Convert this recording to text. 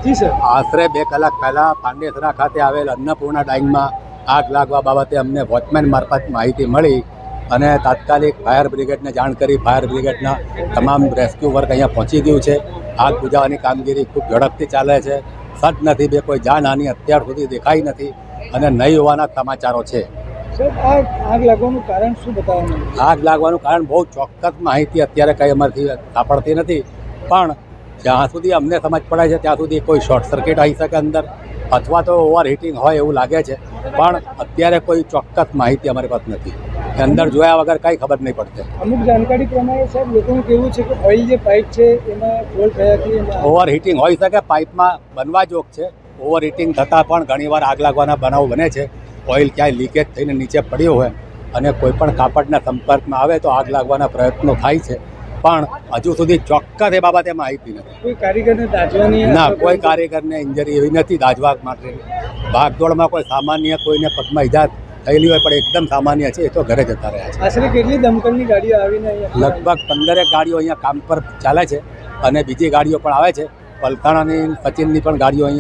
જી sir. આશરે 2 કલાક પહેલાં પાંડેસરા ખાતે આવેલ અન્નપૂર્ણા ડાઇંગમાં આગ લાગવા બાબતે અમને વોચમેન મારફત માહિતી મળી અને તાત્કાલિક ફાયર બ્રિગેડને જાણ કરી ફાયર બ્રિગેડના તમામ રેસ્ક્યુ વર્ક અહીંયા પહોંચી ગયું છે. આગ બુઝાવવાની કામગીરી ખૂબ ઝડપથી ચાલે છે. સદનસીબે કોઈ જાનહાનિ અત્યાર સુધી દેખાઈ નથી અને નહીં હોવાના સમાચારો છે. સર, આગ લાગવાનું કારણ શું બતાવવાનું? આગ લાગવાનું કારણ બહુ ચોક્કસ માહિતી અત્યારે કંઈ અમારથી સાંપડતી નથી, પણ જ્યાં સુધી અમને સમજ પડે છે ત્યાં સુધી કોઈ શોર્ટ સર્કિટ આવી શકે અંદર અથવા તો ઓવર હીટિંગ હોય એવું લાગે છે, પણ અત્યારે કોઈ ચોક્કસ માહિતી અમારી પાસે નથી. અંદર જોયા વગર કંઈ ખબર નહીં પડશે. અમુક જાણકારી પ્રમાણે સાહેબ લોકોનું કહેવું છે કે ઓઇલ જે પાઇપ છે એમાં ફોલ્ટ થયાથી ઓવર હીટિંગ હોઈ શકે, પાઇપમાં બનવા જોગ છે. ઓવર હીટિંગ થતાં પણ ઘણીવાર આગ લાગવાના બનાવ બને છે. ઓઇલ ક્યાંય લીકેજ થઈને નીચે પડ્યો હોય અને કોઈ પણ કાપડના સંપર્કમાં આવે તો આગ લાગવાના પ્રયત્નો થાય છે, પણ હજુ સુધી ચોક્કસ એ બાબતે માહિતી નથી. કોઈ કારીગરને દાઝવાની ના, કોઈ કારીગરને ઇન્જરી એવી નથી દાઝવા માટે. ભાગદોડમાં કોઈ સામાન્ય કોઈને પગમાં ઈજા થયેલી હોય પણ એકદમ સામાન્ય છે, એ તો ઘરે જતા રહ્યા છે. આશરે કેટલી દમકલની ગાડીઓ આવીને અહીંયા લગભગ 15 ગાડીઓ અહીંયા કામ પર ચાલે છે અને બીજી ગાડીઓ પણ આવે છે. પલસાણાની સચિનની પણ ગાડીઓ અહીંયા